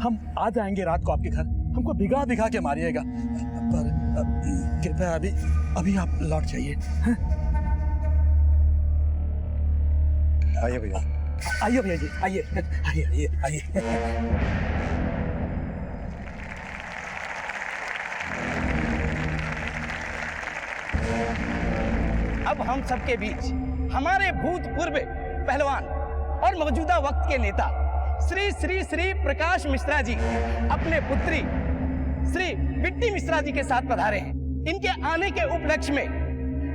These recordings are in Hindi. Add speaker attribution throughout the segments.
Speaker 1: हम आ जाएंगे रात को आपके घर, हमको भिगा भिगा के मारिएगा, पर कृपया अभी आप लौट जाइए।
Speaker 2: आइए भैया,
Speaker 1: आइए भैया जी, आइए आइए आइए आइए।
Speaker 3: अब हम सबके बीच हमारे भूतपूर्व पहलवान और मौजूदा वक्त के नेता श्री श्री श्री प्रकाश मिश्रा जी अपने पुत्री श्री बिट्टी मिश्रा जी के साथ पधारे हैं। इनके आने के उपलक्ष्य में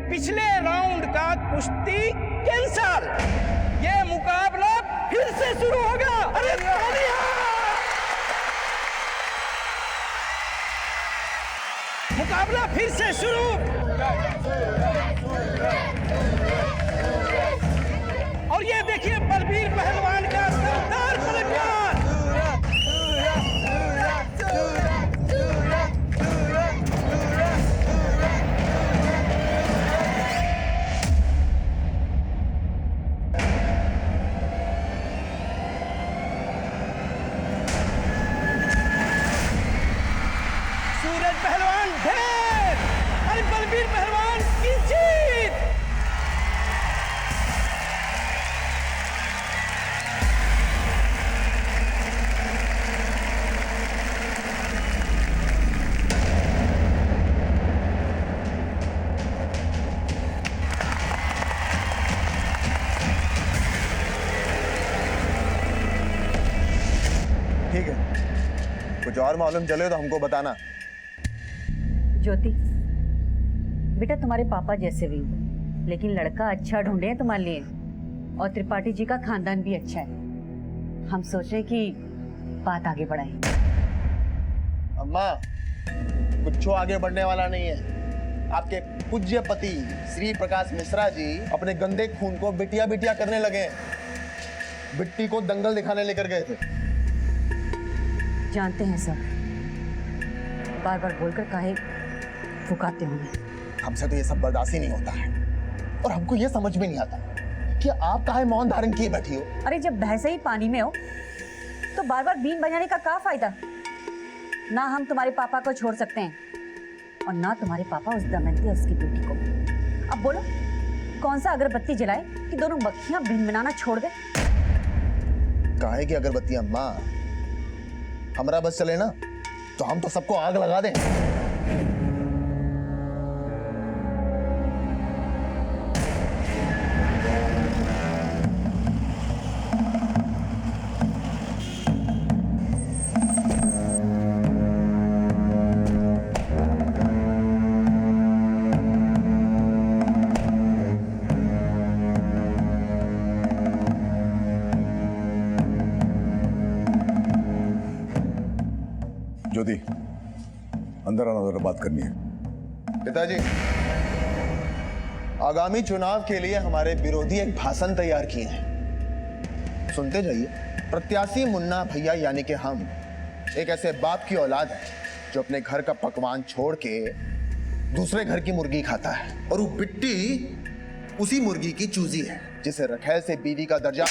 Speaker 3: पिछले राउंड का कुश्ती कैंसल, ये मुकाबला फिर से शुरू होगा। अरे मुकाबला फिर से शुरू। और ये देखिए बलबीर पहलवान का शानदार पलटवार। सूरज पहलवान ढेर और बलबीर पहलवान की जीत।
Speaker 2: ठीक है, कुछ और मालूम चले तो हमको बताना।
Speaker 4: ज्योति बेटा, तुम्हारे पापा जैसे भी हो, लेकिन लड़का अच्छा ढूंढे हैं तुम्हारे लिए, और त्रिपाठी जी का खानदान भी अच्छा है। हम सोच रहे कि बात आगे बढ़ाएं।
Speaker 2: अम्मा, कुछ आगे बढ़ने वाला नहीं है। आपके पूज्य पति श्री प्रकाश मिश्रा जी अपने गंदे खून को बिटिया बिटिया करने लगे। बिट्टी को दंगल दिखाने लेकर गए थे।
Speaker 4: जानते हैं सब, बार बार बोलकर काहे फुकाते होंगे।
Speaker 2: हमसे तो ये सब बर्दाश्त ही नहीं होता है, और हमको ये समझ में नहीं आता कि आप काहे मौन धारण किए बैठी हो।
Speaker 4: अरे जब भैंसे ही पानी में हो तो बार बार बीन बजाने का क्या फायदा। ना हम तुम्हारे पापा को छोड़ सकते हैं, और ना तुम्हारे पापा उस दमयंती और उसकी बेटी को। अब बोलो, कौन सा अगरबत्ती जलाए कि दोनों मक्खियां बीन बनाना छोड़ दे।
Speaker 2: काहे की अगरबत्ती अम्मा, हमारा बस चले ना तो हम तो सबको आग लगा दें।
Speaker 5: ज्योति, अंदर आना, जरा बात करनी है।
Speaker 2: पिताजी, आगामी चुनाव के लिए हमारे विरोधी एक भाषण तैयार किए हैं, सुनते जाइए। प्रत्याशी मुन्ना भैया यानी कि हम एक ऐसे बाप की औलाद है जो अपने घर का पकवान छोड़ के दूसरे घर की मुर्गी खाता है, और वो बिट्टी उसी मुर्गी की चूजी है जिसे रखैल से बीवी का दर्जा।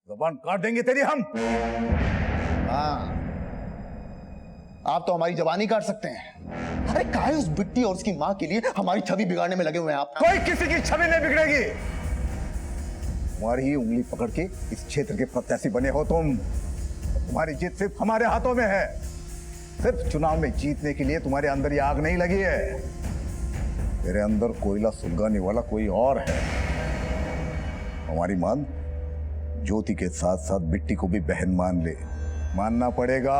Speaker 5: जबान काट देंगे तेरी हम।
Speaker 2: हाँ, आप तो हमारी जबानी काट सकते हैं। अरे काहे उस बिट्टी और उसकी माँ के लिए हमारी छवि बिगाड़ने में लगे हुए हैं आप।
Speaker 5: कोई किसी की छवि नहीं बिगड़ेगी। तुम्हारी ही उंगली पकड़ के इस क्षेत्र के प्रत्याशी बने हो तुम। तुम्हारी जीत सिर्फ हमारे हाथों में है। सिर्फ चुनाव में जीतने के लिए तुम्हारे अंदर ये आग नहीं लगी है। तेरे अंदर कोयला सुलगाने वाला कोई और है। हमारी मान ज्योति के साथ साथ बिट्टी को भी बहन मान ले। मानना पड़ेगा।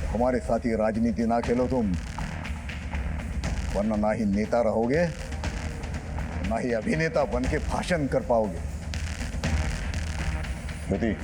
Speaker 5: हमारे साथ ही राजनीति ना खेलो तुम, वरना ना ही नेता रहोगे, ना ही अभिनेता बन के भाषण कर पाओगे। ज्योति,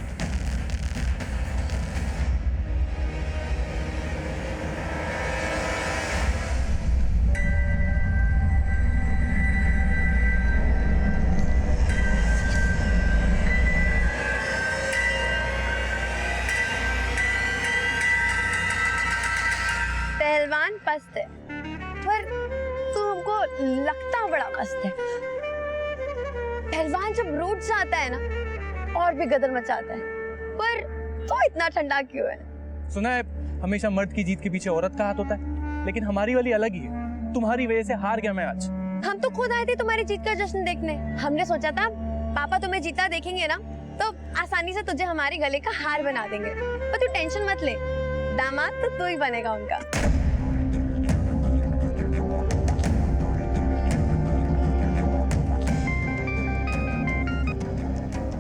Speaker 6: पहलवान पस्त है, पर तू हमको लगता बड़ा मस्त है। पहलवान जब रूठ जाता है ना, और भी गदर मचाता है। पर तो इतना ठंडा क्यों है?
Speaker 3: सुना है हमेशा मर्द की जीत के पीछे औरत का हाथ होता है, लेकिन हमारी वाली अलग ही है। तुम्हारी वजह से हार गया मैं आज।
Speaker 6: हम तो खुद आए थे तुम्हारी जीत का जश्न देखने। हमने सोचा था पापा तुम्हें जीता देखेंगे ना तो आसानी से तुझे हमारे गले का हार बना देंगे। पर तू टेंशन मत ले, दामाद तो तू ही बनेगा उनका।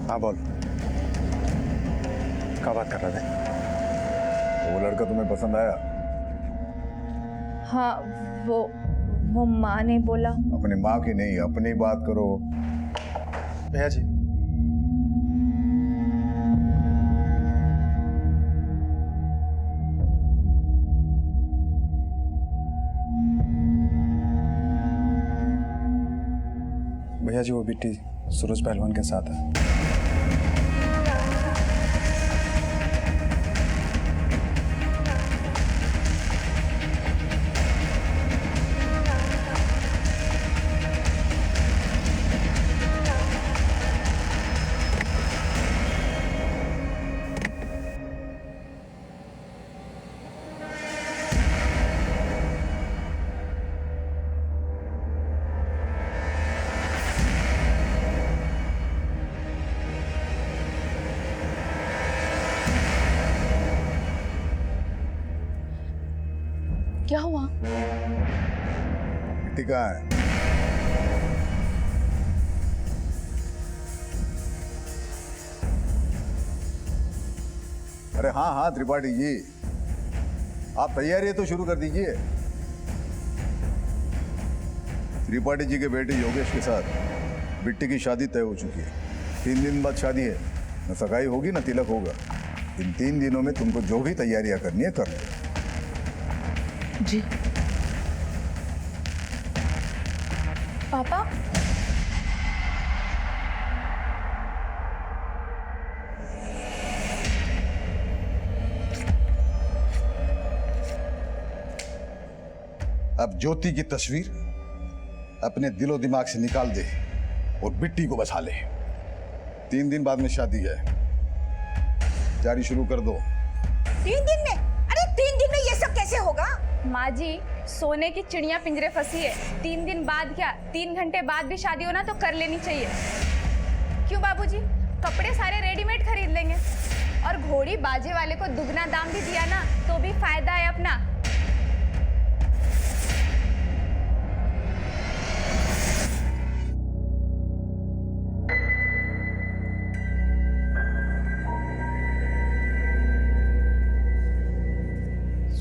Speaker 5: हाँ बोल, क्या बात कर रहे थे? वो लड़का तुम्हें पसंद आया?
Speaker 6: हाँ, वो माँ ने बोला।
Speaker 5: अपनी माँ की नहीं, अपनी बात करो।
Speaker 1: भैया जी, भैया जी वो बिट्टी सूरज पहलवान के साथ है।
Speaker 6: क्या हुआ?
Speaker 5: बिट्टी कहाँ है? अरे हाँ हाँ त्रिपाठी जी, आप तैयारी तो शुरू कर दीजिए। त्रिपाठी जी के बेटे योगेश के साथ बिट्टी की शादी तय हो चुकी है। 3 दिन बाद शादी है, न सगाई होगी न तिलक होगा। इन 3 दिनों में तुमको जो भी तैयारियां करनी है कर लो।
Speaker 6: जी पापा,
Speaker 5: अब ज्योति की तस्वीर अपने दिलो दिमाग से निकाल दे और बिट्टी को बचा ले। 3 दिन बाद में शादी है, तैयारी शुरू कर दो।
Speaker 4: 3 दिन में? अरे 3 दिन में ये सब कैसे होगा?
Speaker 7: माँ जी, सोने की चिड़िया पिंजरे फंसी है। 3 दिन बाद क्या, 3 घंटे बाद भी शादी हो ना तो कर लेनी चाहिए। क्यों बाबूजी, कपड़े सारे रेडीमेड खरीद लेंगे और घोड़ी बाजे वाले को दुगना दाम भी दिया ना तो भी फायदा है अपना।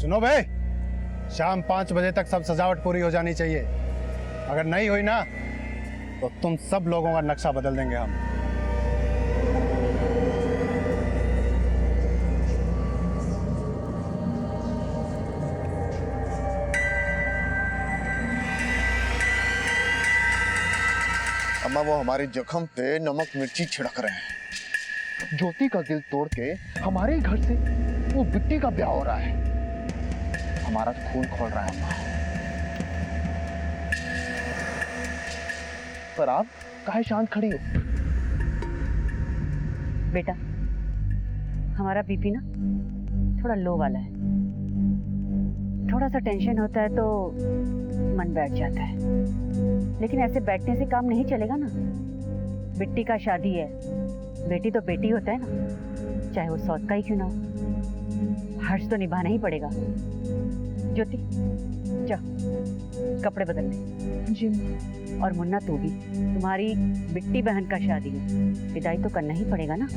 Speaker 8: सुनो भाई, शाम 5 बजे तक सब सजावट पूरी हो जानी चाहिए। अगर नहीं हुई ना तो तुम सब लोगों का नक्शा बदल देंगे हम।
Speaker 2: अम्मा वो हमारे जख्म पे नमक मिर्ची छिड़क रहे हैं।
Speaker 9: ज्योति का दिल तोड़ के हमारे घर से वो बिट्टी का ब्याह हो रहा है। हमारा खून खोल रहा है अम्मा। पर आप काहे शांत खड़ी हो?
Speaker 4: बेटा, हमारा बीपी ना थोड़ा लो वाला है। थोड़ा सा टेंशन होता है तो मन बैठ जाता है, लेकिन ऐसे बैठने से काम नहीं चलेगा ना। बिट्टी का शादी है, बेटी तो बेटी होता है ना, चाहे वो सौत का ही क्यों ना हो। हर्ष तो निभाना ही पड़ेगा। ज्योति जा कपड़े बदल ले।
Speaker 6: जी
Speaker 4: और मुन्ना तू भी, तुम्हारी बिट्टी बहन का शादी है, विदाई तो करना ही पड़ेगा ना।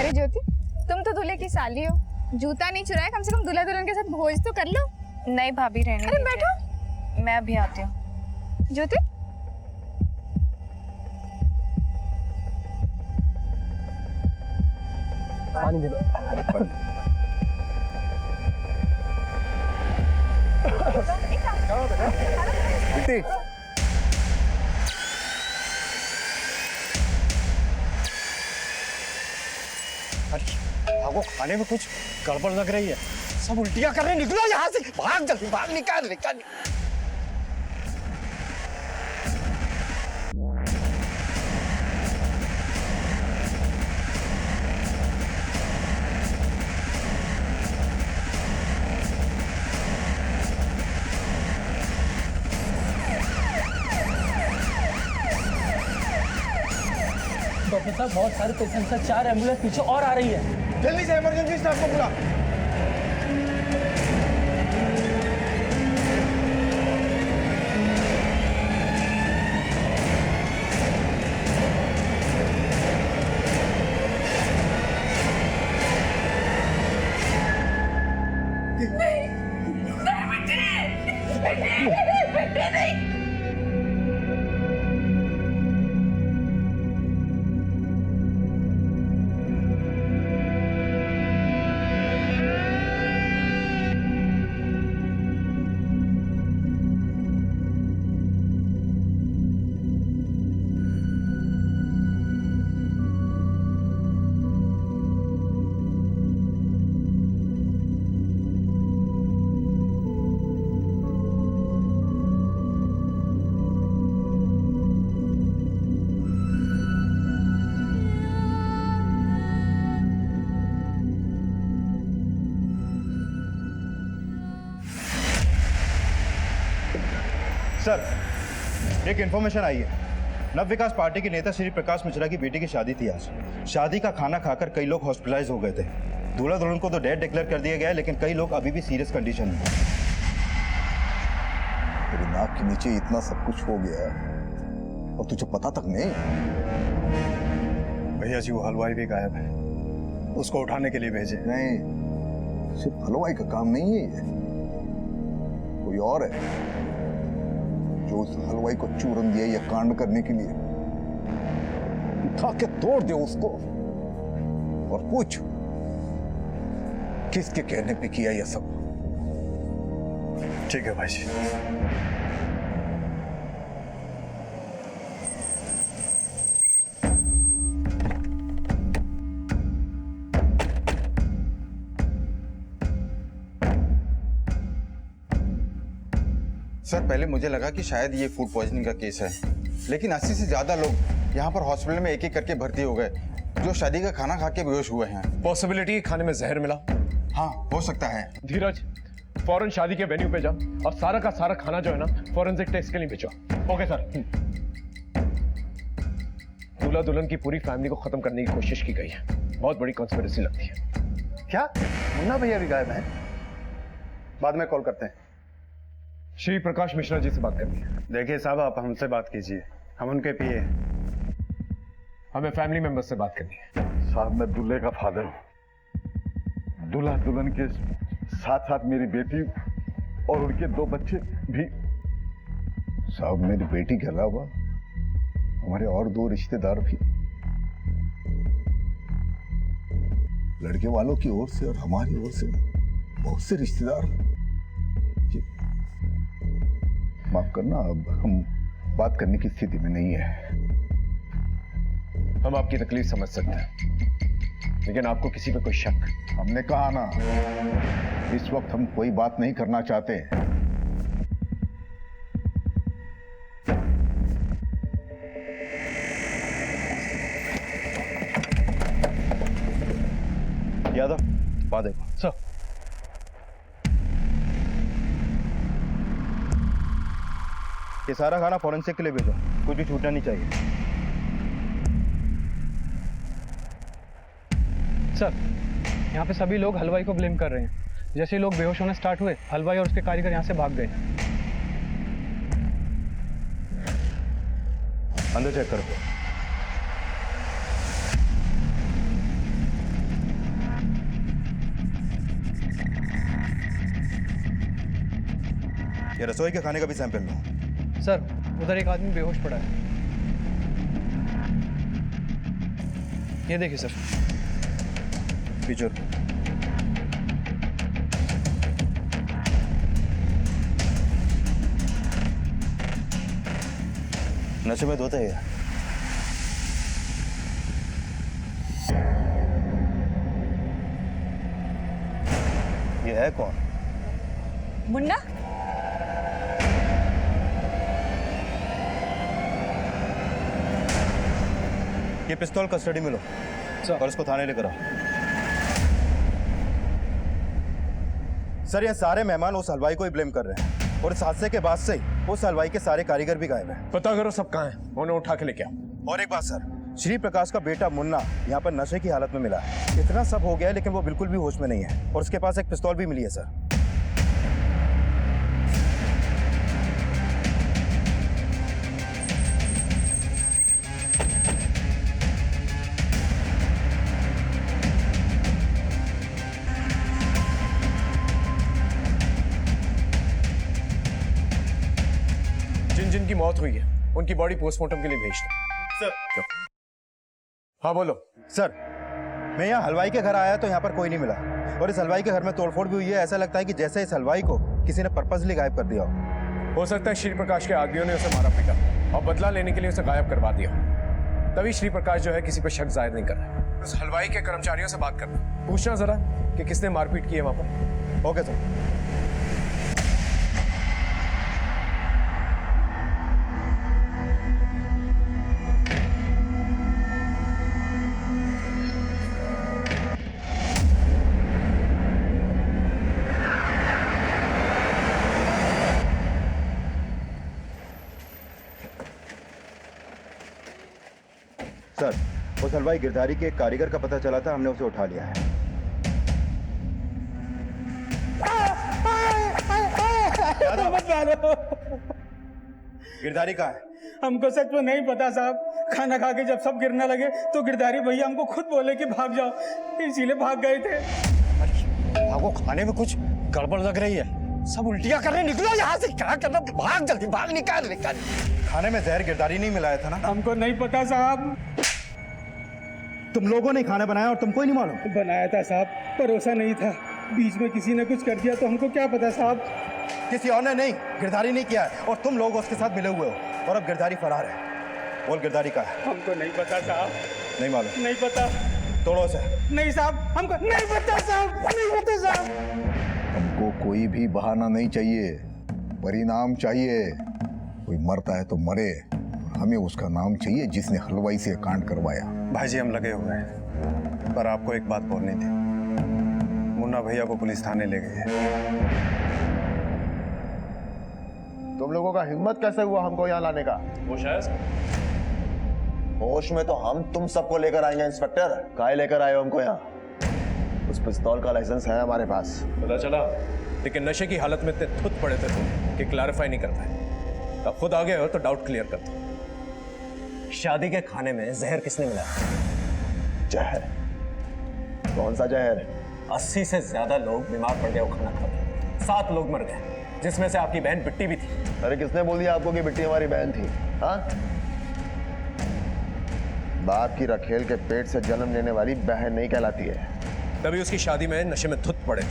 Speaker 7: अरे ज्योति, तुम तो दूल्हे की साली हो, जूता नहीं चुराया, कम से कम दूल्हा दुल्हन के साथ भोज तो कर लो।
Speaker 10: नहीं भाभी, रहने
Speaker 7: अरे
Speaker 10: दीजिए।
Speaker 7: बैठो।
Speaker 10: मैं अभी आती हूँ।
Speaker 7: ज्योति,
Speaker 3: पानी दे दो।
Speaker 5: बेटी
Speaker 8: आपको खाने में कुछ गड़बड़ लग रही है। सब उल्टियां कर रहे, निकलो यहाँ से, भाग जल्दी, भाग, निकाल निकाल।
Speaker 3: डॉक्टर साहब, बहुत सारे पेशेंट्स हैं, 4 एम्बुलेंस पीछे और आ रही है।
Speaker 2: जल्दी से इमरजेंसी स्टाफ को बुला।
Speaker 11: सर, एक इन्फॉर्मेशन आई है। नव विकास पार्टी के नेता श्री प्रकाश मिश्रा की बेटी की शादी थी आज। शादी का खाना खाकर कई लोग हॉस्पिटलाइज हो गए थे। दूल्हा दुल्हन को तो डेड डिक्लेयर कर दिया गया है, लेकिन कई लोग अभी भी सीरियस कंडीशन में।
Speaker 5: तेरी नाक के नीचे इतना सब कुछ हो गया और तुझे पता तक नहीं।
Speaker 8: भैया जी, वो हलवाई भी गायब है, उसको उठाने के लिए भेजे।
Speaker 5: नहीं, सिर्फ हलवाई का काम नहीं है ये, कोई और है जो उस हलवाई को चूरन दिया या कांड करने के लिए। उठा के तोड़ दे उसको और पूछ किसके कहने पे किया यह सब।
Speaker 8: ठीक है भाई जी।
Speaker 11: सर, पहले मुझे लगा कि शायद ये फूड पॉइजनिंग का केस है, लेकिन 80 से ज्यादा लोग यहाँ पर हॉस्पिटल में एक एक करके भर्ती हो गए जो शादी का खाना खा के बेहोश हुए हैं।
Speaker 12: पॉसिबिलिटी खाने में जहर मिला।
Speaker 11: हाँ, हो सकता है।
Speaker 12: धीरज, फौरन शादी के वेन्यू पे जा और सारा का सारा खाना जो है ना फॉरेंसिक टेस्ट के लिए भेजो। Okay sir. दूल्हा दुल्हन की पूरी फैमिली को खत्म करने की कोशिश की गई है। बहुत बड़ी कॉन्स्पिरेसी लगती है।
Speaker 8: क्या मुन्ना भैया भी गायब है? बाद में कॉल करते हैं।
Speaker 12: श्री प्रकाश मिश्रा जी से बात करनी है।
Speaker 8: देखिए साहब, आप हमसे बात कीजिए, हम उनके पीए।
Speaker 12: हमें फैमिली मेंबर्स से बात करनी है।
Speaker 5: साहब, मैं दूल्हे का फादर हूँ। दूल्हा दुल्हन के साथ साथ मेरी बेटी और उनके 2 बच्चे भी। साहब, मेरी बेटी के अलावा हमारे और 2 रिश्तेदार भी, लड़के वालों की ओर से और हमारी ओर से बहुत से रिश्तेदार। माफ करना, अब हम बात करने की स्थिति में नहीं है।
Speaker 12: हम आपकी तकलीफ समझ सकते हैं, लेकिन आपको किसी पे कोई शक?
Speaker 5: हमने कहा ना, इस वक्त हम कोई बात नहीं करना चाहते।
Speaker 11: यादव, बात देखो।
Speaker 12: सर,
Speaker 11: ये सारा खाना फॉरेंसिक के लिए भेजो, कुछ भी छूटना नहीं चाहिए।
Speaker 13: सर, यहाँ पे सभी लोग हलवाई को ब्लेम कर रहे हैं। जैसे ही लोग बेहोश होने स्टार्ट हुए, हलवाई और उसके कारीगर यहाँ से भाग गए।
Speaker 11: अंदर चेक करो। ये रसोई के खाने का भी सैंपल लो।
Speaker 13: सर उधर एक आदमी बेहोश पड़ा है, ये देखिए सर।
Speaker 11: फीचर नशे में धोते हैं। ये है कौन?
Speaker 4: मुन्ना,
Speaker 11: ये पिस्तौल कस्टडी में लो और इसको थाने लेकर आओ। सर ये सारे मेहमान उस हलवाई को ही ब्लेम कर रहे हैं और इस हादसे के बाद से ही उस हलवाई के सारे कारीगर भी गायब हैं।
Speaker 12: पता करो सब कहाँ हैं, उन्हें उठा के लेके आओ।
Speaker 11: और एक बात सर, श्री प्रकाश का बेटा मुन्ना यहाँ पर नशे की हालत में मिला है। इतना सब हो गया है लेकिन वो बिल्कुल भी होश में नहीं है और उसके पास एक पिस्तौल भी मिली है सर।
Speaker 12: जिन जिन की मौत हुई है उनकी बॉडी पोस्टमार्टम के लिए भेज दो।
Speaker 11: सर
Speaker 12: हाँ बोलो।
Speaker 11: सर मैं यहाँ हलवाई के घर आया तो यहाँ पर कोई नहीं मिला और इस हलवाई के घर में तोड़फोड़ भी हुई है। ऐसा लगता है कि जैसे इस हलवाई को किसी ने पर्पसली गायब कर दिया
Speaker 12: हो सकता है श्री प्रकाश के आदमियों ने उसे मारा पीटा और बदला लेने के लिए उसे गायब करवा दिया। तभी श्री प्रकाश जो है किसी पर शक जाहिर नहीं कर रहा है। उस हलवाई के कर्मचारियों से बात करना, पूछना जरा कि किसने मारपीट की है वहां पर।
Speaker 11: Okay sir. सर उस हलवाई गिरधारी के एक कारीगर का पता चला था, हमने उसे उठा लिया है। गिरधारी कहाँ है?
Speaker 3: हमको सच में नहीं पता साहब। खाना खा के जब सब गिरने लगे तो गिरधारी भैया हमको खुद बोले कि भाग जाओ, इसीलिए भाग गए थे।
Speaker 8: आपको खाने में कुछ गड़बड़ लग रही है, सब उल्टियां कर रहे, निकलो यहाँ से। क्या करना, भाग जल्दी भाग, निकाल।
Speaker 11: खाने में जहर गिरधारी नहीं मिलाया था ना?
Speaker 3: हमको नहीं पता साहब।
Speaker 11: तुम लोगों ने खाना बनाया और तुमको ही नहीं मालूम?
Speaker 3: बनाया था साहब, परोसा नहीं था। बीच में किसी ने कुछ कर दिया तो हमको क्या पता साहब।
Speaker 11: किसी और ने नहीं, गिरधारी नहीं किया है और तुम लोग उसके साथ मिले हुए हो और अब गिरधारी फरार है। बोल गिरधारी का है?
Speaker 3: हमको नहीं पता साहब।
Speaker 11: नहीं मालूम?
Speaker 3: नहीं पता।
Speaker 11: तोड़ो से।
Speaker 3: नहीं साहब, हमको नहीं पता साहब, नहीं पता साहब।
Speaker 5: हमको कोई भी बहाना नहीं चाहिए, परिणाम चाहिए। कोई मरता है तो मरे, हमें उसका नाम चाहिए जिसने हलवाई से कांड करवाया।
Speaker 8: भाई जी हम लगे हुए हैं, पर आपको एक बात बोलनी थी। मुन्ना भैया को पुलिस थाने ले गई है।
Speaker 2: तुम लोगों का हिम्मत कैसे हुआ हमको यहाँ लाने का?
Speaker 12: वो शायद
Speaker 2: होश में तो हम तुम सबको लेकर आएंगे इंस्पेक्टर। काहे लेकर आए हो हमको यहाँ? उस पिस्तौल का लाइसेंस है हमारे पास।
Speaker 12: पता चला, लेकिन नशे की हालत में इतने थुत पड़े थे तुम कि क्लैरिफाई नहीं कर पाए। अब खुद आ गए हो तो डाउट क्लियर कर दो।
Speaker 3: शादी के खाने में जहर किसने मिलाया?
Speaker 2: जहर? कौन सा जहर?
Speaker 3: 80 से ज्यादा लोग बीमार पड़ गए वो खाना खा के। 7 लोग मर गए, जिसमें से आपकी बहन बिट्टी भी थी।
Speaker 2: अरे किसने बोल दिया आपको कि बिट्टी हमारी बहन थी? हाँ, बाप की रखेल के पेट से जन्म लेने वाली बहन नहीं कहलाती है।
Speaker 12: तभी उसकी शादी में नशे में धुत पड़े थे।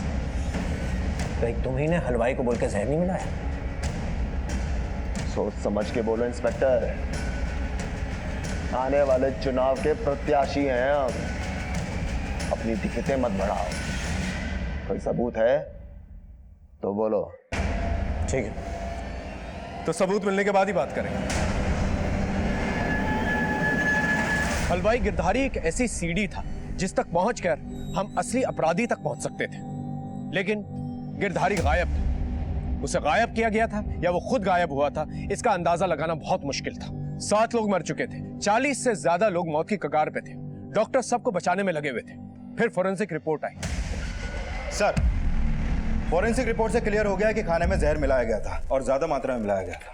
Speaker 3: तो तुम्ही ने हलवाई को बोल के जहर नहीं मिलाया?
Speaker 2: सोच समझ के बोलो इंस्पेक्टर, आने वाले चुनाव के प्रत्याशी हैं हम। अपनी दिक्कतें मत बढ़ाओ। कोई सबूत है तो बोलो।
Speaker 12: ठीक है, तो सबूत मिलने के बाद ही बात करेंगे। हलवाई गिरधारी एक ऐसी सीढ़ी था जिस तक पहुंचकर हम असली अपराधी तक पहुंच सकते थे, लेकिन गिरधारी गायब था। उसे गायब किया गया था या वो खुद गायब हुआ था, इसका अंदाजा लगाना बहुत मुश्किल था। 7 लोग मर चुके थे, 40 से ज्यादा लोग मौत की कगार पे थे। डॉक्टर सबको बचाने में लगे हुए थे। फिर फोरेंसिक रिपोर्ट आई।
Speaker 11: सर फोरेंसिक रिपोर्ट से क्लियर हो गया कि खाने में जहर मिलाया गया था और ज्यादा मात्रा में मिलाया गया था।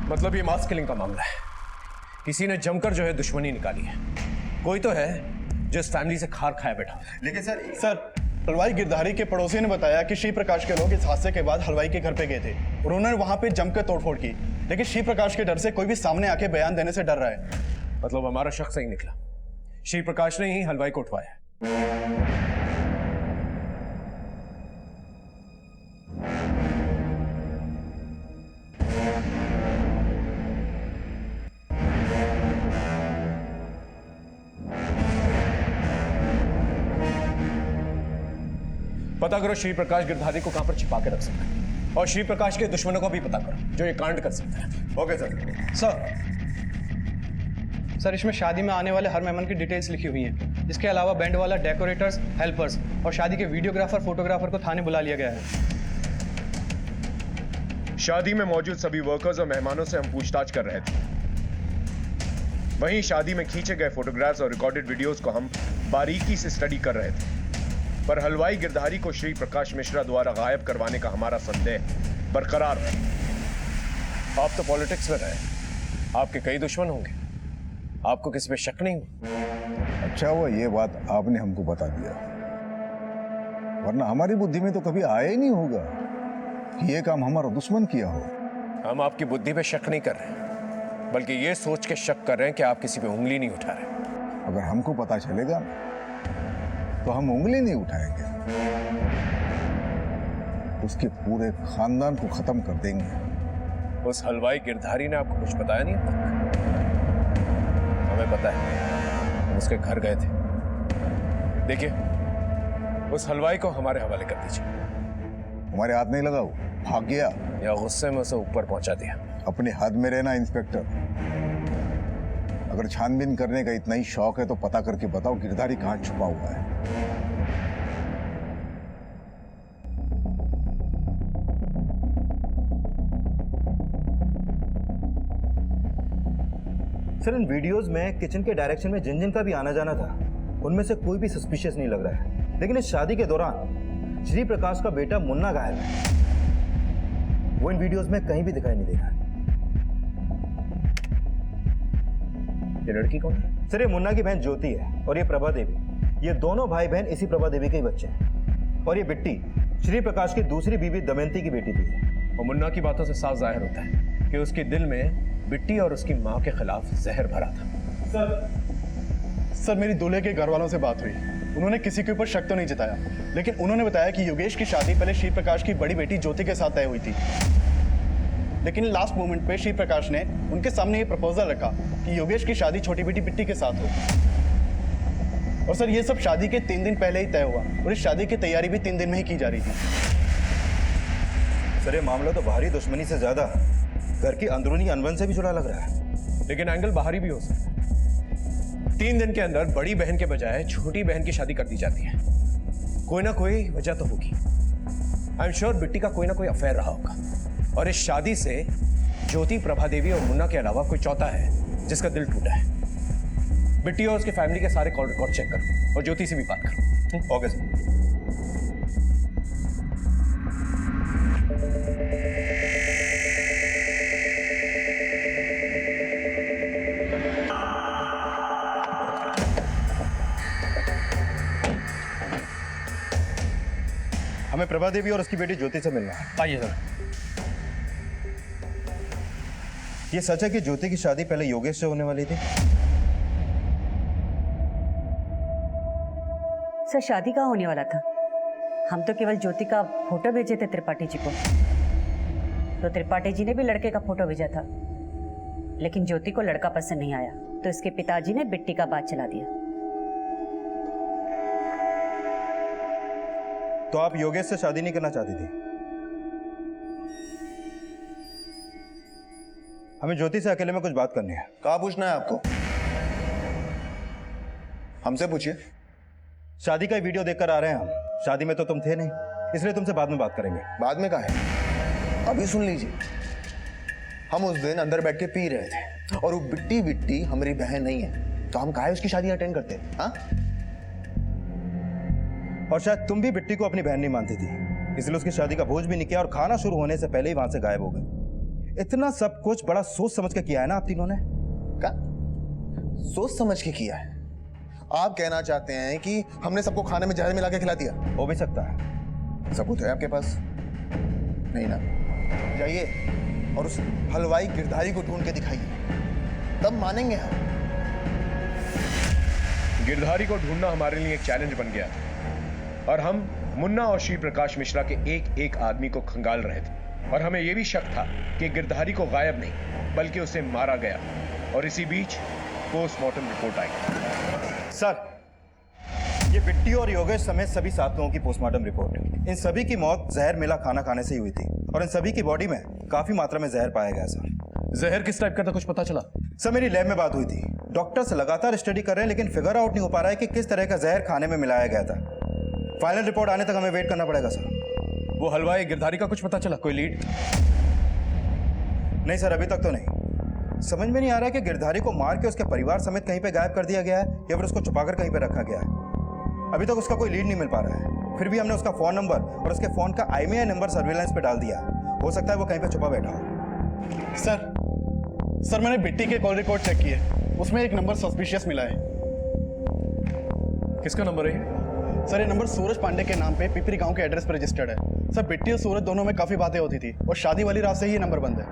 Speaker 12: मतलब ये मास किलिंग का मामला है। किसी ने जमकर जो है दुश्मनी निकाली है। कोई तो है जो इस फैमिली से खार खाया बैठा।
Speaker 11: लेकिन सर
Speaker 1: हलवाई गिरधारी के पड़ोसी ने बताया कि श्री प्रकाश के लोग इस हादसे के बाद हलवाई के घर पे गए थे और उन्होंने वहां पे जमकर तोड़फोड़ की, लेकिन श्री प्रकाश के डर से कोई भी सामने आके बयान देने से डर रहा है।
Speaker 12: मतलब हमारा शक सही निकला, श्री प्रकाश ने ही हलवाई को उठवाया। पता करो श्री प्रकाश गिरधारी को कहां पर छिपा के रख सकते हैं और श्री प्रकाश के दुश्मनों को भी पता करो जो ये कांड कर सकते हैं।
Speaker 11: Okay sir.
Speaker 13: सर इसमें शादी में आने वाले हर मेहमान की डिटेल्स लिखी हुई हैं। इसके अलावा बैंड वाला, डेकोरेटर्स, हेल्पर्स और शादी के वीडियोग्राफर, फोटोग्राफर को थाने बुला लिया गया है।
Speaker 12: शादी में मौजूद सभी वर्कर्स और मेहमानों से हम पूछताछ कर रहे थे। वहीं शादी में खींचे गए फोटोग्राफ्स और रिकॉर्डेड वीडियोस को हम बारीकी से स्टडी कर रहे थे, पर हलवाई गिरधारी को श्री प्रकाश मिश्रा द्वारा गायब करवाने का हमारा संदेह बरकरार है। आप तो पॉलिटिक्स में रहे, आपके कई दुश्मन होंगे, आपको किसी पे शक नहीं हुआ?
Speaker 5: अच्छा हुआ ये बात आपने हमको बता दिया, वरना हमारी बुद्धि में तो कभी आया ही नहीं होगा कि ये काम हमारा दुश्मन किया हो।
Speaker 12: हम आपकी बुद्धि पे शक नहीं कर रहे, बल्कि ये सोच के शक कर रहे हैं कि आप किसी पे उंगली नहीं उठा रहे।
Speaker 5: अगर हमको पता चलेगा तो हम उंगली नहीं उठाएंगे, उसके पूरे खानदान को खत्म कर देंगे।
Speaker 12: उस हलवाई गिरधारी ने आपको कुछ बताया नहीं अब तक? हमें पता है, हम उसके घर गए थे। देखिए, उस हलवाई को हमारे हवाले कर दीजिए।
Speaker 5: हमारे हाथ नहीं लगाओ, भाग गया
Speaker 12: या गुस्से में उसे ऊपर पहुंचा दिया।
Speaker 5: अपने हद में रहना इंस्पेक्टर। अगर छानबीन करने का इतना ही शौक है तो पता करके बताओ गिरधारी कहां छुपा हुआ है।
Speaker 11: सर इन वीडियोस में किचन के डायरेक्शन में जिन जिन का भी आना जाना था, उनमें से कोई भी सस्पिशियस नहीं लग रहा है, लेकिन इस शादी के दौरान श्री प्रकाश का बेटा मुन्ना गायब है। वो इन वीडियोस में कहीं भी दिखाई नहीं दे रहा है।
Speaker 12: ये लड़की कौन है?
Speaker 11: सर ये मुन्ना की बहन ज्योति है और ये प्रभा देवी। ये दोनों भाई बहन इसी प्रभा देवी के ही बच्चे हैं। और ये बिट्टी श्री प्रकाश की दूसरी बीवी दमयंती की बेटी भी है।
Speaker 12: और मुन्ना की बातों से साफ जाहिर होता है कि उसके दिल में बिट्टी और उसकी मां के खिलाफ जहर भरा था।
Speaker 1: सर मेरी दूल्हे के घर वालों से बात हुई, उन्होंने किसी के ऊपर शक तो नहीं जताया, लेकिन उन्होंने बताया कि योगेश की शादी पहले श्री प्रकाश की बड़ी बेटी ज्योति के साथ तय हुई थी, लेकिन लास्ट मोमेंट पे श्री प्रकाश ने उनके सामने ये प्रपोजल रखा कि योगेश की शादी छोटी बेटी बिट्टी के साथ हो। और सर ये सब शादी के 3 दिन पहले ही तय हुआ और इस शादी की तैयारी भी 3 दिन में ही की जा रही थी।
Speaker 11: सर ये मामला तो बाहरी दुश्मनी से ज्यादा घर की अंदरूनी अनबन से भी जुड़ा लग रहा है।
Speaker 12: लेकिन एंगल बाहरी भी हो सकता है। 3 दिन के अंदर बड़ी बहन के बजाय छोटी बहन की शादी कर दी जाती है। कोई ना कोई वजह तो होगी। आई एम श्योर बिट्टी का कोई ना कोई अफेयर रहा होगा और इस शादी से ज्योति, प्रभा देवी और मुन्ना के अलावा कोई चौथा है जिसका दिल टूटा है। बिट्टी और उसके फैमिली के सारे कॉल रिकॉर्ड चेक करो और ज्योति से भी बात करो।
Speaker 11: Okay sir. हमें प्रभा देवी और उसकी बेटी ज्योति से मिलना है।
Speaker 13: आइए सर।
Speaker 11: ये सच है कि ज्योति की शादी पहले योगेश से होने वाली थी?
Speaker 4: सर शादी कहाँ होने वाला था? हम तो केवल ज्योति का फोटो भेजे थे त्रिपाठी जी को, तो त्रिपाठी जी ने भी लड़के का फोटो भेजा था, लेकिन ज्योति को लड़का पसंद नहीं आया, तो इसके पिताजी ने बिट्टी का बात चला दिया।
Speaker 11: तो आप योगेश से शादी नहीं करना चाहती थी? हमें ज्योति से अकेले में कुछ बात करनी है।
Speaker 2: कहाँ पूछना है आपको? हमसे पूछिए।
Speaker 11: शादी का वीडियो देखकर आ रहे हैं हम। शादी में तो तुम थे नहीं, इसलिए तुमसे बाद में बात करेंगे।
Speaker 2: बाद में कहा है? अभी सुन लीजिए। हम उस दिन अंदर बैठ के पी रहे थे और वो बिट्टी हमारी बहन नहीं है, तो हम काहे उसकी शादी अटेंड करते? हाँ?
Speaker 11: और शायद तुम भी बिट्टी को अपनी बहन नहीं मानती थी, इसलिए उसकी शादी का भोज भी नहीं किया और खाना शुरू होने से पहले ही वहां से गायब हो गए। इतना सब कुछ बड़ा सोच समझ के किया है ना आप तीनों ने?
Speaker 2: क्या सोच समझ के किया है? आप कहना चाहते हैं कि हमने सबको खाने में जहर मिला के खिला दिया?
Speaker 11: हो भी सकता है।
Speaker 2: सबूत है आपके पास? नहीं ना? जाइए और उस हलवाई गिरधारी को ढूंढ के दिखाइए, तब मानेंगे हम।
Speaker 12: गिरधारी को ढूंढना हमारे लिए एक चैलेंज बन गया था और हम मुन्ना और श्री प्रकाश मिश्रा के एक एक आदमी को खंगाल रहे थे और हमें यह भी शक था कि गिरधारी को गायब नहीं बल्कि उसे मारा गया और इसी बीच पोस्टमार्टम रिपोर्ट आई।
Speaker 11: सर, ये बिट्टी और योगेश समेत सभी 7 लोगों की पोस्टमार्टम रिपोर्ट है। इन सभी की मौत जहर मिला खाना खाने से ही हुई थी और इन सभी की बॉडी में काफी मात्रा में जहर पाया गया सर।
Speaker 12: जहर किस टाइप का था, कुछ पता चला?
Speaker 11: सर, मेरी लैब में बात हुई थी। डॉक्टर्स लगातार स्टडी कर रहे हैं लेकिन फिगर आउट नहीं हो पा रहा है कि किस तरह का जहर खाने में मिलाया गया था। फाइनल रिपोर्ट आने तक हमें वेट करना पड़ेगा सर।
Speaker 12: वो हलवाई गिरधारी का कुछ पता चला? कोई लीड?
Speaker 11: नहीं सर, अभी तक तो नहीं। समझ में नहीं आ रहा है कि गिरधारी को मार के उसके परिवार समेत कहीं पे गायब कर दिया गया है या फिर उसको छुपाकर कहीं पे रखा गया है। अभी तक उसका कोई लीड नहीं मिल पा रहा है। फिर भी हमने उसका फोन नंबर और उसके फोन का IMEI नंबर सर्विलांस पे डाल दिया। हो सकता है वो कहीं पे छुपा बैठा हो।
Speaker 1: सर मैंने बिट्टी के कॉल रिकॉर्ड चेक किए, उसमें एक नंबर सस्पिशियस मिला है।
Speaker 12: किसका नंबर है?
Speaker 1: सर, ये नंबर सूरज पांडे के नाम पे पिपरी गांव के एड्रेस पर रजिस्टर्ड है। सर, बिट्टी और सूरज दोनों में काफी बातें होती थी और शादी वाली रात से ही ये नंबर बंद है।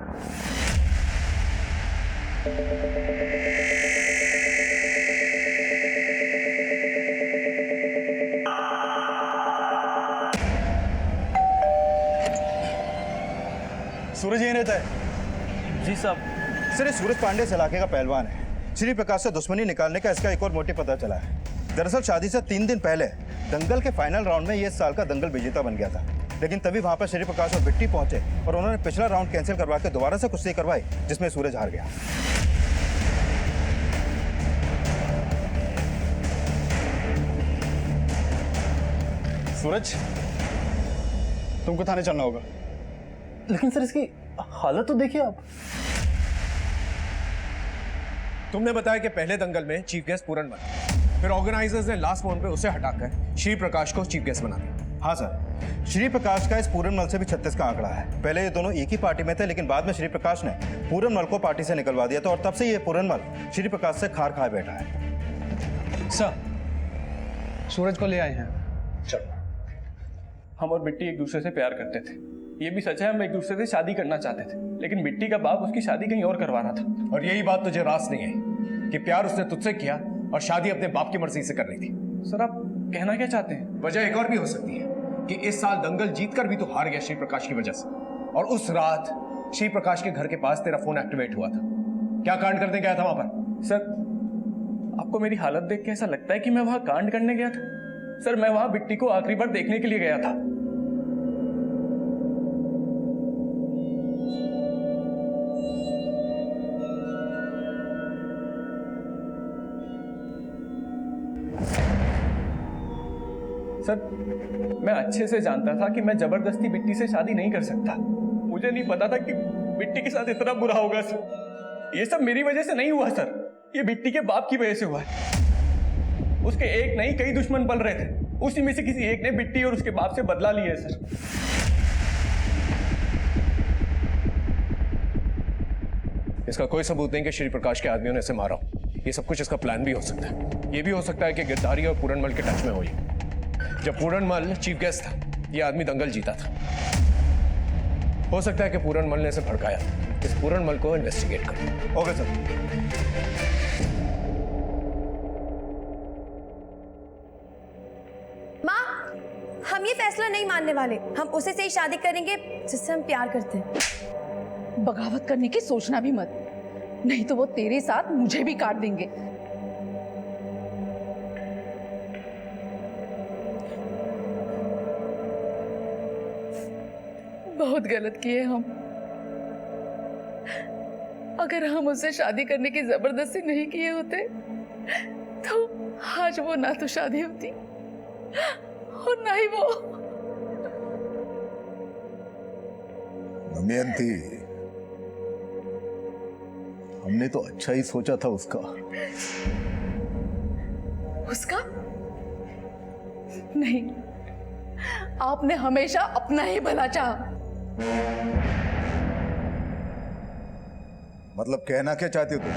Speaker 1: सूरज यहीं रहता है?
Speaker 11: जी साहब। सर, ये सूरज पांडे इस इलाके का पहलवान है। श्री प्रकाश से दुश्मनी निकालने का इसका एक और मोटिव पता चला है। दरअसल शादी से 3 दिन पहले दंगल के फाइनल राउंड में ये इस साल का दंगल विजेता बन गया था, लेकिन तभी वहां पर श्री प्रकाश और बिट्टी पहुंचे और उन्होंने पिछला राउंड कैंसिल करवा के दोबारा से कुश्ती करवाई जिसमें सूरज हार गया।
Speaker 1: सूरज, तुमको थाने चलना होगा।
Speaker 12: लेकिन सर, इसकी हालत तो देखिए आप। तुमने बताया कि पहले दंगल में चीफ गेस्ट पूरनमल, फिर ऑर्गेनाइजर्स ने लास्ट मोमेंट पे उसे हटाकर श्री प्रकाश को चीफ गेस्ट बना दिया।
Speaker 11: हाँ सर, श्री प्रकाश का इस पूरनमल से भी 36 का आंकड़ा है। पहले ये दोनों एक ही पार्टी में थे लेकिन बाद में श्री प्रकाश ने पूरनमल को पार्टी से निकलवा दिया था और तब से ये पूरनमल श्री प्रकाश से खार खाए बैठा है।
Speaker 13: सर, सूरज को ले आए हैं।
Speaker 12: चलो।
Speaker 14: हम और बिट्टी एक दूसरे से प्यार करते थे। ये भी सच है, हम एक दूसरे से शादी करना चाहते थे, लेकिन बिट्टी का बाप उसकी शादी कहीं और करवा रहा था।
Speaker 12: और यही बात तुझे रास नहीं है कि प्यार उसने तुझसे किया और शादी अपने बाप की मर्जी से करनी थी।
Speaker 14: सर, आप कहना क्या चाहते हैं?
Speaker 12: वजह एक और भी हो सकती है कि इस साल दंगल जीतकर भी तो हार गया श्री प्रकाश की वजह से, और उस रात श्री प्रकाश के घर के पास तेरा फोन एक्टिवेट हुआ था। क्या कांड करने गया था वहां पर?
Speaker 14: सर, आपको मेरी हालत देख के ऐसा लगता है कि मैं वहां कांड करने गया था? सर, मैं वहां बिट्टी को आखिरी बार देखने के लिए गया था। सर, मैं अच्छे से जानता था कि मैं जबरदस्ती बिट्टी से शादी नहीं कर सकता। मुझे नहीं पता था कि बिट्टी के साथ इतना बुरा होगा सर। ये सब मेरी वजह से नहीं हुआ सर, ये बिट्टी के बाप की वजह से हुआ है। उसके एक नहीं कई दुश्मन पल रहे थे, उसी में से किसी एक ने बिट्टी और उसके बाप से बदला लिया है सर।
Speaker 12: इसका कोई सबूत नहीं कि श्री प्रकाश के आदमियों ने इसे मारा हो। ये सब कुछ इसका प्लान भी हो सकता है। ये भी हो सकता है कि गिरधारी और पूरनमल के टच में हो। जब पूरनमल चीफ गेस्ट था, ये आदमी दंगल जीता था। हो सकता है कि पूरनमल ने इसे भड़काया। इस पूरनमल को इन्वेस्टिगेट करो।
Speaker 11: Okay sir.
Speaker 6: माँ, हम ये फैसला नहीं मानने वाले। हम उसे से ही शादी करेंगे जिससे हम प्यार करते हैं।
Speaker 7: बगावत करने की सोचना भी मत, नहीं तो वो तेरे साथ मुझे भी काट देंगे। बहुत गलत किए हम। अगर हम उससे शादी करने की जबरदस्ती नहीं किए होते तो आज वो ना तो शादी होती और ना ही वो।
Speaker 5: दमयंती, हमने तो अच्छा ही सोचा था उसका।
Speaker 7: उसका? नहीं, आपने हमेशा अपना ही भला चाहा।
Speaker 5: मतलब कहना क्या चाहते हो तुम?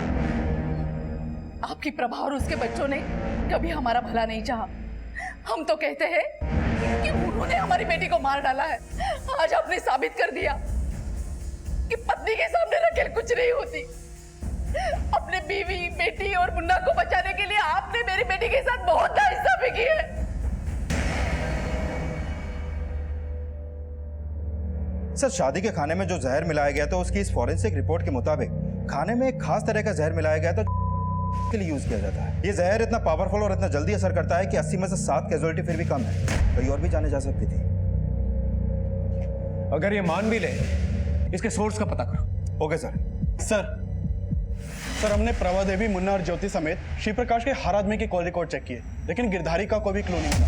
Speaker 7: आपकी प्रभा और उसके बच्चों ने कभी हमारा भला नहीं चाहा। हम तो कहते हैं कि उन्होंने हमारी बेटी को मार डाला है। आज आपने साबित कर दिया कि पत्नी के सामने रखेल कुछ नहीं होती। अपने बीवी, बेटी और मुन्ना को बचाने के लिए आपने मेरी बेटी के साथ बहुत नाइंसाफी की है।
Speaker 11: सर, शादी के खाने में जो जहर मिलाया गया था उसकी इस फॉरेंसिक रिपोर्ट के मुताबिक खाने में एक खास तरह का जहर मिलाया गया था के लिए यूज किया जाता है। ये जहर इतना पावरफुल और इतना जल्दी असर करता है कि 80 में से 7 कैजुअलिटी फिर भी कम है। कहीं और भी जाने जा सकती थी।
Speaker 12: अगर ये मान भी ले, इसके सोर्स का पता करो।
Speaker 11: Okay sir.
Speaker 1: सर हमने प्रभा देवी, मुन्ना और ज्योति समेत शिव प्रकाश के हर आदमी के कॉल रिकॉर्ड चेक किए, लेकिन गिरधारी का कोई भी क्लू नहीं मिला।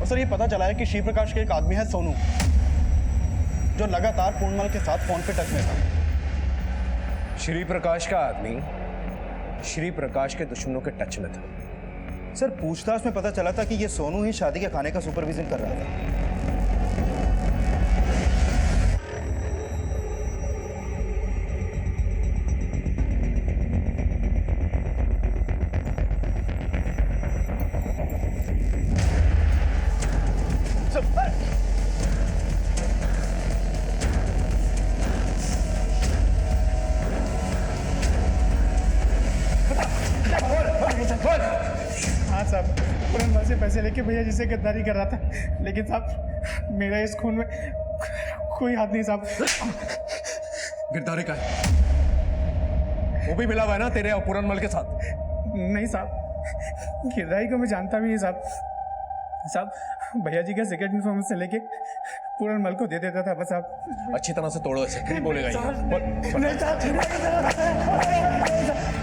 Speaker 1: और सर ये पता चला है कि शिव प्रकाश के एक आदमी है सोनू, जो लगातार पूर्णमल के साथ फोन पे टच में था।
Speaker 12: श्री प्रकाश का आदमी श्री प्रकाश के दुश्मनों के टच में था।
Speaker 11: सर, पूछताछ में पता चला था कि ये सोनू ही शादी के खाने का सुपरविजन कर रहा था।
Speaker 8: हाँ साहब, पूरनमल से पैसे लेके भैया जी से गद्दारी कर रहा था, लेकिन साहब मेरा इस खून में कोई हाथ नहीं साहब।
Speaker 12: गिरधारी का है, वो भी मिला हुआ है ना तेरे और पूरनमल के साथ?
Speaker 8: नहीं साहब, गिरधारी को मैं जानता भी नहीं साहब। साहब भैया जी का सेक्रेट इन्फॉर्मेशन से लेके पूरनमल को दे देता था बस। आप
Speaker 12: अच्छी तरह से तोड़ो इसे, नहीं बोलेगा ये।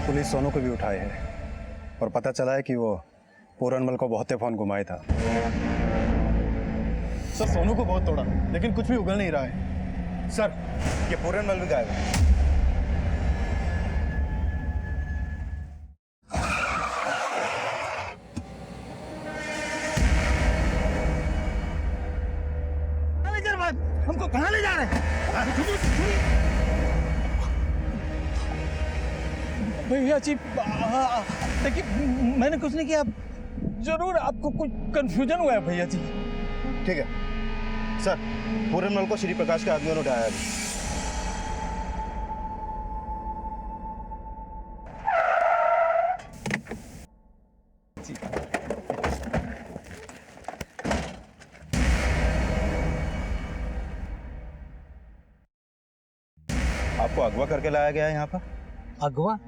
Speaker 8: पुलिस सोनू को भी उठाए है और पता चला है कि वो पूरनमल को बहुत फोन घुमाया था।
Speaker 1: सर सोनू को बहुत तोड़ा, लेकिन कुछ भी उगल नहीं रहा है।
Speaker 11: सर, ये पूरनमल भी गायब है।
Speaker 3: हमको कहाँ ले जा रहे हैं? भैया जी देखिए, मैंने कुछ नहीं किया। जरूर आपको कुछ कंफ्यूजन हुआ है भैया जी।
Speaker 11: ठीक है सर, पूरनमल को श्री प्रकाश के आदमियों ने उठाया है। आपको अगवा करके लाया गया है यहाँ पर।
Speaker 3: अगवा?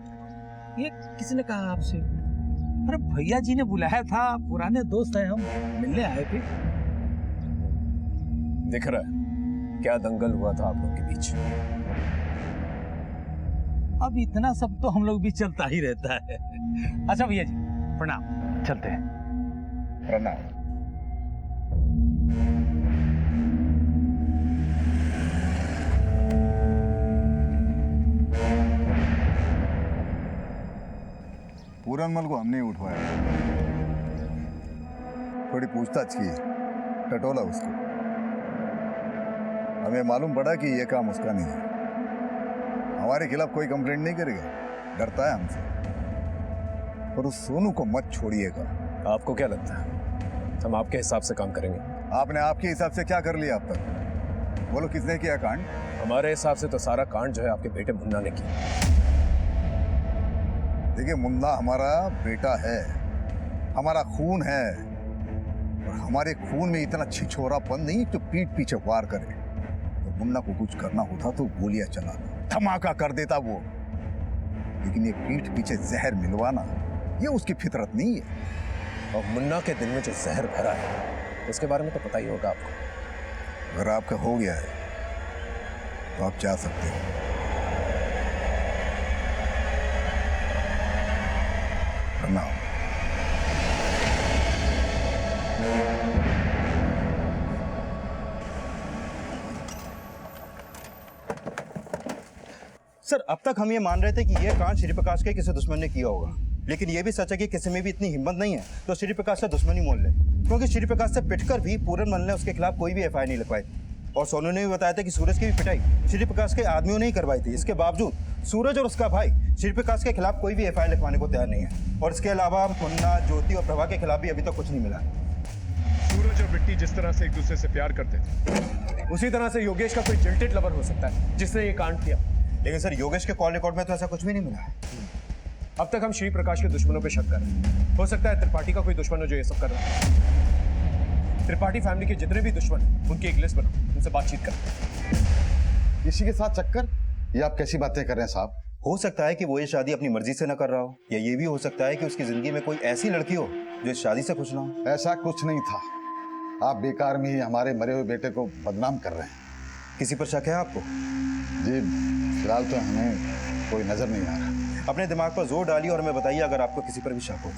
Speaker 3: ये किसने कहा आपसे? अरे भैया जी ने बुलाया था, पुराने दोस्त हैं हम, मिलने आए थे।
Speaker 12: दिख रहा है क्या दंगल हुआ था आप लोगों के बीच।
Speaker 3: अब इतना सब तो हम लोग भी चलता ही रहता है। अच्छा भैया जी प्रणाम, चलते हैं।
Speaker 5: प्रणाम। पूरनमल को हमने उठवाया, थोड़ी पूछताछ की, टटोला उसको। हमें मालूम पड़ा कि ये काम उसका नहीं है। हमारे खिलाफ कोई कंप्लेंट नहीं करेगा, डरता है हमसे। पर उस सोनू को मत छोड़िएगा।
Speaker 12: आपको क्या लगता है हम आपके हिसाब से काम करेंगे?
Speaker 5: आपने आपके हिसाब से क्या कर लिया अब तक? बोलो किसने किया कांड?
Speaker 12: हमारे हिसाब से तो सारा कांड जो है आपके बेटे मुन्ना ने किया।
Speaker 5: देखिए, मुन्ना हमारा बेटा है, हमारा खून है, और हमारे खून में इतना छिछोरापन नहीं जो पीठ पीछे वार करे। तो मुन्ना को कुछ करना होता तो गोलियां चलाता, धमाका कर देता वो। लेकिन ये पीठ पीछे जहर मिलवाना, ये उसकी फितरत नहीं है।
Speaker 12: और मुन्ना के दिल में जो जहर भरा है उसके बारे में तो पता ही होगा आपको।
Speaker 5: अगर आपका हो गया है तो आप जा सकते हो। प्रणाम।
Speaker 11: सर, अब तक हम ये मान रहे थे कि यह कांड श्री प्रकाश के किसी दुश्मन ने किया होगा, लेकिन यह भी सच है कि किसी में भी इतनी हिम्मत नहीं है तो श्री प्रकाश से दुश्मनी मोल ले। क्योंकि श्री प्रकाश से पिटकर भी पूरनमल ने उसके खिलाफ कोई भी एफआईआर नहीं लिखवाई। और सोनू ने भी बताया था कि सूरज की भी पिटाई श्री प्रकाश के आदमियों ने ही करवाई थी। इसके बावजूद सूरज और उसका भाई श्री प्रकाश के खिलाफ कोई भी एफआईआर लिखवाने को तैयार नहीं है, और इसके अलावा मुन्ना, ज्योति और प्रभा के खिलाफ भी अभी तक कुछ नहीं मिला।
Speaker 12: सूरज और बिट्टी जिस तरह से एक दूसरे से प्यार करते थे, उसी तरह से योगेश का कोई जिल्टेड लवर हो सकता है जिसने ये कांड किया।
Speaker 11: लेकिन सर, योगेश के कॉल रिकॉर्ड में तो ऐसा कुछ भी नहीं मिला है।
Speaker 12: अब तक हम श्री प्रकाश के दुश्मनों पे शक कर रहे हैं। हो सकता है त्रिपाठी का कोई दुश्मन हो जो ये सब कर रहा है। त्रिपाठी फैमिली के जितने भी दुश्मन, उनकी एक लिस्ट बनाओ, उनसे बातचीत करें।
Speaker 5: किसी के साथ चक्कर? ये आप कैसी बातें कर रहे हैं साहब?
Speaker 11: हो सकता है कि वो ये शादी अपनी मर्जी से न कर रहा हो, या ये भी हो सकता है कि उसकी जिंदगी में कोई ऐसी लड़की हो जो इस शादी से खुश ना हो।
Speaker 5: ऐसा कुछ नहीं था। आप बेकार में ही हमारे मरे हुए बेटे को बदनाम कर रहे हैं।
Speaker 11: किसी पर शक है आपको?
Speaker 5: जी फिलहाल तो हमें कोई नजर नहीं आ रहा।
Speaker 11: अपने दिमाग पर जोर डालिए और हमें बताइए अगर आपको किसी पर भी शक हो।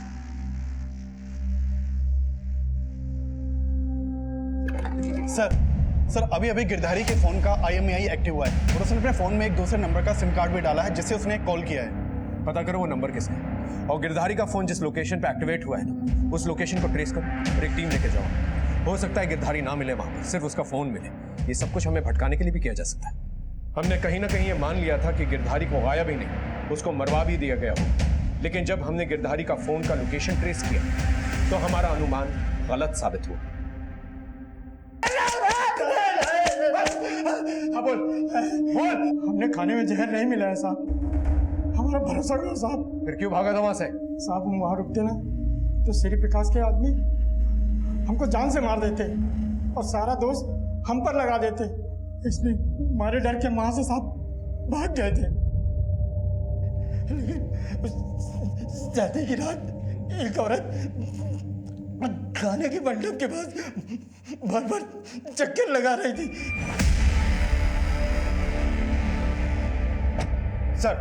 Speaker 1: सर अभी अभी गिरधारी के फोन का IMEI एक्टिव हुआ है और उसने अपने फोन में एक दूसरे नंबर का सिम कार्ड भी डाला है जिससे उसने कॉल किया है।
Speaker 12: पता करो वो नंबर किसका है, और गिरधारी का फोन जिस लोकेशन पे एक्टिवेट हुआ है ना, उस लोकेशन को ट्रेस करो और एक टीम लेके जाओ। हो सकता है गिरधारी ना मिले वहां पर, सिर्फ उसका फोन मिले। ये सब कुछ हमें भटकाने के लिए भी किया जा सकता है। हमने कहीं ना कहीं ये मान लिया था कि गिरधारी को गायब ही नहीं, उसको मरवा भी दिया गया हो। लेकिन जब हमने गिरधारी का फोन का लोकेशन ट्रेस किया तो हमारा अनुमान गलत साबित हुआ।
Speaker 8: हाँ बोल। हमने खाने में जहर नहीं मिला है साहब, हमारा भरोसा करो साहब।
Speaker 12: फिर क्यों भागा था वहां से?
Speaker 8: साहब हम वहां रुकते ना तो श्री प्रकाश के आदमी हमको जान से मार देते और सारा दोष हम पर लगा देते, इसलिए हमारे डर के वहां से साहब भाग गए थे। लेकिन शादी की रात एक औरत खाने के मंडप के पास बार बार चक्कर लगा रही थी।
Speaker 11: सर,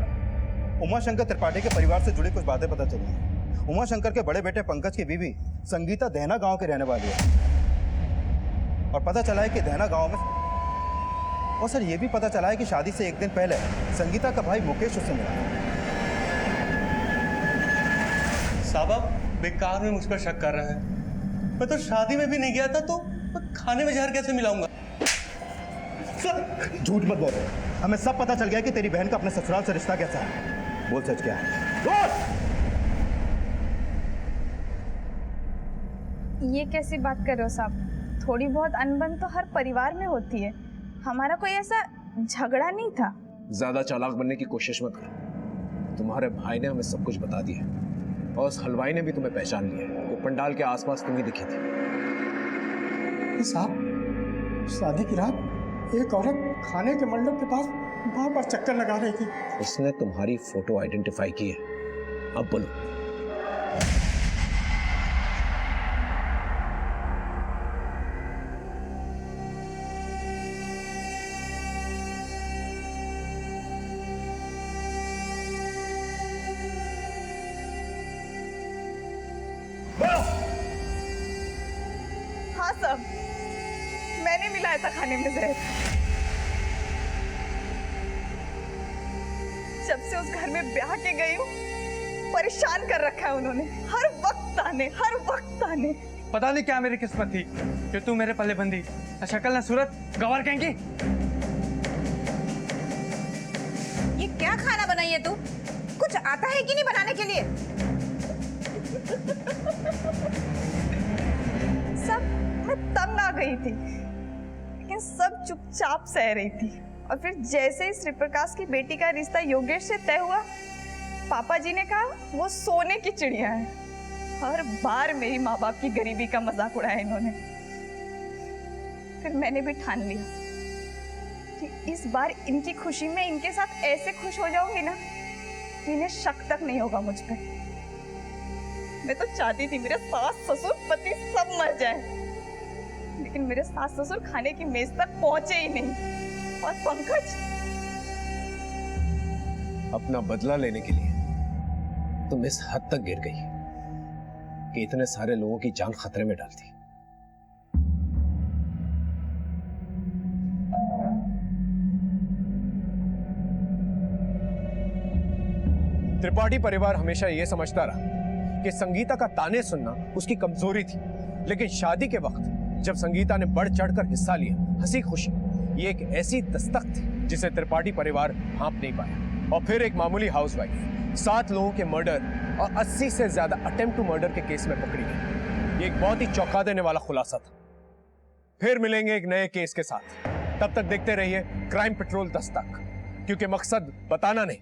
Speaker 11: उमाशंकर त्रिपाठी के परिवार से जुड़ी कुछ बातें पता चली हैं। उमाशंकर के बड़े बेटे पंकज की बीवी संगीता दहना गांव के रहने वाली है, और पता चला है कि दहना गांव में, और सर ये भी पता चला है कि शादी से एक दिन पहले संगीता का भाई मुकेश उससे मिला।
Speaker 3: साहब आप बेकार में मुझ पर शक कर रहे हैं। मैं तो शादी में भी नहीं गया था, तो खाने में जहर कैसे मिलाऊंगा?
Speaker 11: सर झूठ मत बोल, हमें सब पता चल गया कि तेरी बहन का अपने ससुराल से रिश्ता कैसा है। बोल सच क्या है? बोल।
Speaker 7: ये कैसी बात कर रहे हो साहब? थोड़ी बहुत अनबन तो हर परिवार में होती है, हमारा कोई ऐसा झगड़ा नहीं था।
Speaker 12: ज्यादा चालाक बनने की कोशिश मत कर। तुम्हारे भाई ने हमें सब कुछ बता दिया है, और उस हलवाई ने भी तुम्हें पहचान लिया है। वो पंडाल के आसपास तुम्हें दिखी थी।
Speaker 8: साहब शादी की रात एक औरत खाने के मंडप के पास बार बार चक्कर लगा रही थी।
Speaker 12: उसने तुम्हारी फोटो आइडेंटिफाई की है। अब बोलो।
Speaker 7: हाँ सब, मैंने मिलाया था खाने में जहर। जब से उस घर में ब्याह के गई हूँ, परेशान कर रखा है उन्होंने। हर वक्त ताने।
Speaker 13: पता नहीं क्या मेरी किस्मत थी कि तू मेरे पल्ले बंदी। शक्ल ना सूरत गवार कहेंगी।
Speaker 4: ये क्या खाना बनाई है तू? कुछ आता है कि नहीं बनाने के लिए?
Speaker 7: सब मैं तंग आ गई थी, लेकिन सब चुपचाप सह रही थी। और फिर जैसे ही श्री प्रकाश की बेटी का रिश्ता योगेश से तय हुआ, पापा जी ने कहा वो सोने की चिड़िया है। हर बार मेरी माँ बाप की गरीबी का मजाक उड़ाया इन्होंने। फिर मैंने भी ठान लिया कि इस बार इनकी खुशी में इनके साथ ऐसे खुश हो जाऊंगी ना कि इन्हें शक तक नहीं होगा मुझ पे। मैं तो चाहती थी मेरे सास ससुर पति सब मर जाए, लेकिन मेरे सास ससुर खाने की मेज तक पहुंचे ही नहीं। और पंकज,
Speaker 12: अपना बदला लेने के लिए तुम इस हद तक गिर गई कि इतने सारे लोगों की जान खतरे में डाल दी। त्रिपाठी परिवार हमेशा यह समझता रहा कि संगीता का ताने सुनना उसकी कमजोरी थी, लेकिन शादी के वक्त जब संगीता ने बढ़ चढ़कर हिस्सा लिया, हंसी खुशी, ये एक ऐसी दस्तक थी जिसे त्रिपाठी परिवार भांप नहीं पाया। और फिर एक मामूली हाउसवाइफ 7 लोगों के मर्डर और 80 से ज्यादा अटेम्प्ट टू मर्डर के केस में पकड़ी गई। ये एक बहुत ही चौंका देने वाला खुलासा था। फिर मिलेंगे एक नए केस के साथ। तब तक देखते रहिए क्राइम पेट्रोल 10 तक, क्योंकि मकसद बताना नहीं,